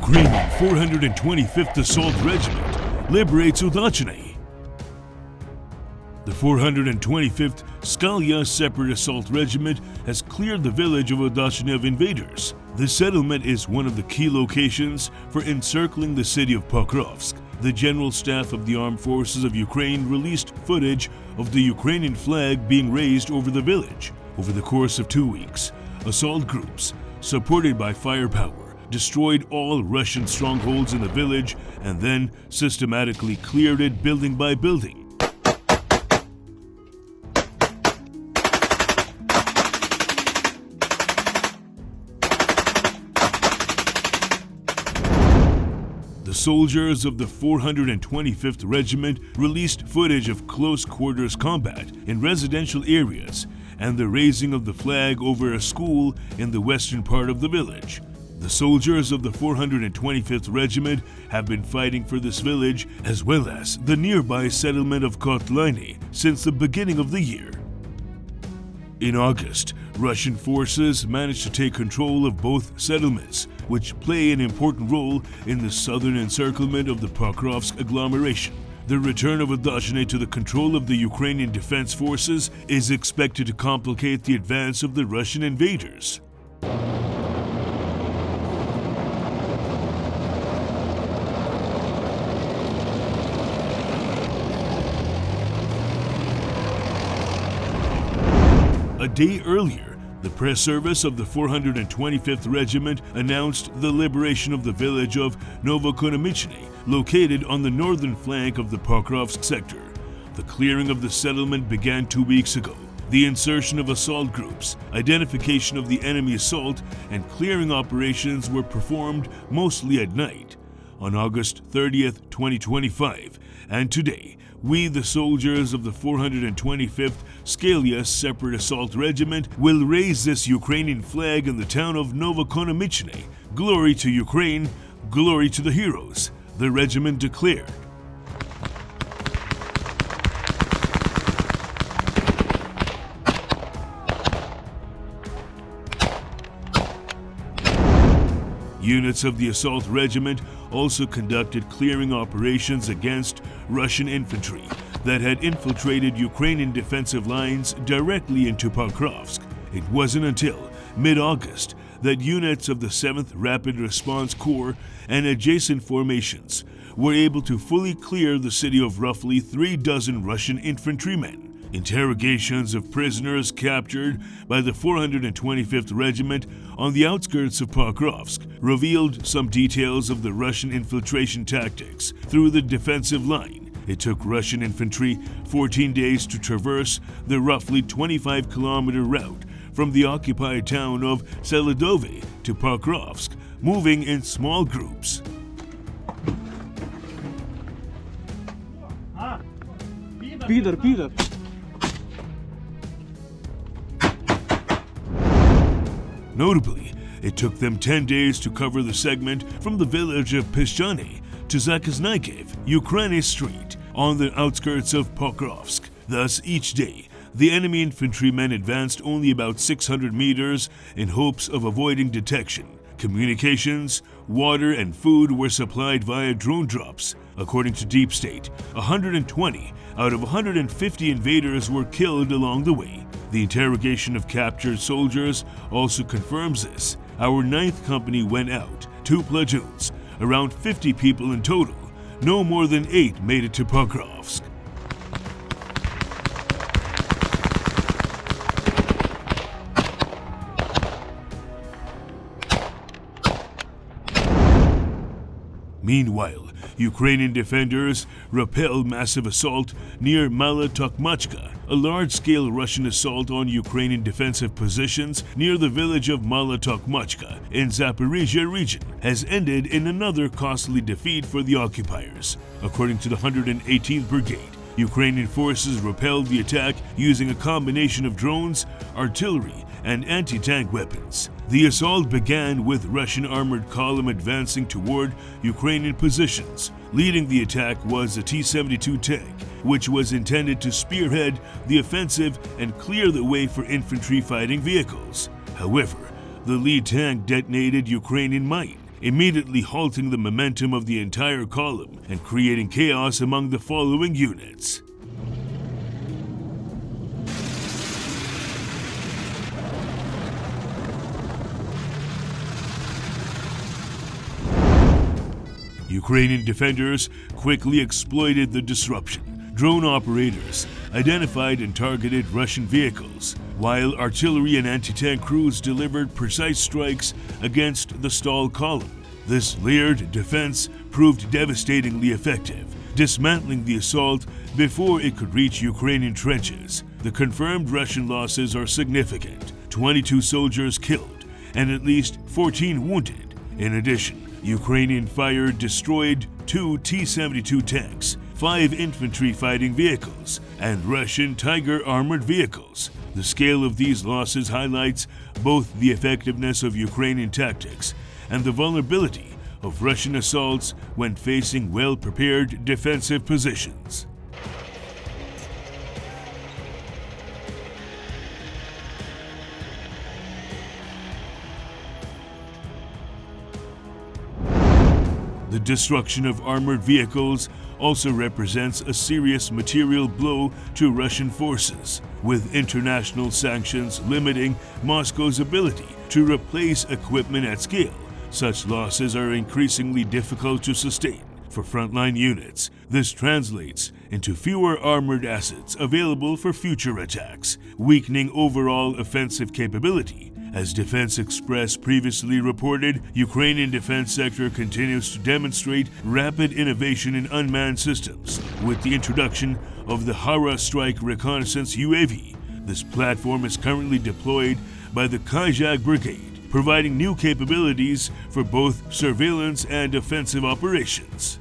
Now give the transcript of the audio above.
Ukrainian 425th Assault Regiment liberates Udachne. The 425th Skelia Separate Assault Regiment has cleared the village of Udachne of invaders. The settlement is one of the key locations for encircling the city of Pokrovsk. The General Staff of the Armed Forces of Ukraine released footage of the Ukrainian flag being raised over the village. Over the course of 2 weeks, assault groups, supported by firepower, destroyed all Russian strongholds in the village and then systematically cleared it building by building. The soldiers of the 425th Regiment released footage of close-quarters combat in residential areas and the raising of the flag over a school in the western part of the village. The soldiers of the 425th Regiment have been fighting for this village as well as the nearby settlement of Konomichne since the beginning of the year. In August, Russian forces managed to take control of both settlements, which play an important role in the southern encirclement of the Pokrovsk agglomeration. The return of Udachne to the control of the Ukrainian defense forces is expected to complicate the advance of the Russian invaders. A day earlier, the press service of the 425th Regiment announced the liberation of the village of Novoekonomichne, located on the northern flank of the Pokrovsk sector. The clearing of the settlement began 2 weeks ago. The insertion of assault groups, identification of the enemy assault, and clearing operations were performed mostly at night. On August 30th, 2025, and today, we, the soldiers of the 425th Skelia Separate Assault Regiment, will raise this Ukrainian flag in the town of Novoekonomichne. Glory to Ukraine, glory to the heroes, the regiment declared. Units of the assault regiment also conducted clearing operations against Russian infantry that had infiltrated Ukrainian defensive lines directly into Pokrovsk. It wasn't until mid-August that units of the 7th Rapid Response Corps and adjacent formations were able to fully clear the city of roughly 36 Russian infantrymen. Interrogations of prisoners captured by the 425th Regiment on the outskirts of Pokrovsk revealed some details of the Russian infiltration tactics through the defensive line. It took Russian infantry 14 days to traverse the roughly 25-kilometer route from the occupied town of Selidovi to Pokrovsk, moving in small groups. Пидор. Notably, it took them 10 days to cover the segment from the village of Peshchane to Zakoznikev, Ukraine Street, on the outskirts of Pokrovsk. Thus, each day, the enemy infantrymen advanced only about 600 meters in hopes of avoiding detection. Communications, water, and food were supplied via drone drops. According to Deep State, 120 out of 150 invaders were killed along the way. The interrogation of captured soldiers also confirms this. Our 9th Company went out, 2 platoons, around 50 people in total. No more than 8 made it to Pokrovsk. Meanwhile, Ukrainian defenders repelled massive assault near Malotokmachka. A large-scale Russian assault on Ukrainian defensive positions near the village of Malotokmachka in Zaporizhia region has ended in another costly defeat for the occupiers. According to the 118th Brigade, Ukrainian forces repelled the attack using a combination of drones, artillery, and anti-tank weapons. The assault began with Russian armored column advancing toward Ukrainian positions. Leading the attack was a T-72 tank, which was intended to spearhead the offensive and clear the way for infantry fighting vehicles. However, the lead tank detonated Ukrainian mine, immediately halting the momentum of the entire column and creating chaos among the following units. Ukrainian defenders quickly exploited the disruption. Drone operators identified and targeted Russian vehicles, while artillery and anti-tank crews delivered precise strikes against the stalled column. This layered defense proved devastatingly effective, dismantling the assault before it could reach Ukrainian trenches. The confirmed Russian losses are significant: 22 soldiers killed and at least 14 wounded. In addition, Ukrainian fire destroyed 2 T-72 tanks, 5 infantry fighting vehicles, and Russian Tiger armored vehicles. The scale of these losses highlights both the effectiveness of Ukrainian tactics and the vulnerability of Russian assaults when facing well-prepared defensive positions. The destruction of armored vehicles also represents a serious material blow to Russian forces, with international sanctions limiting Moscow's ability to replace equipment at scale. Such losses are increasingly difficult to sustain. For frontline units, this translates into fewer armored assets available for future attacks, weakening overall offensive capability. As Defense Express previously reported, Ukrainian defense sector continues to demonstrate rapid innovation in unmanned systems, with the introduction of the Hara Strike Reconnaissance UAV. This platform is currently deployed by the Kajak Brigade, providing new capabilities for both surveillance and offensive operations.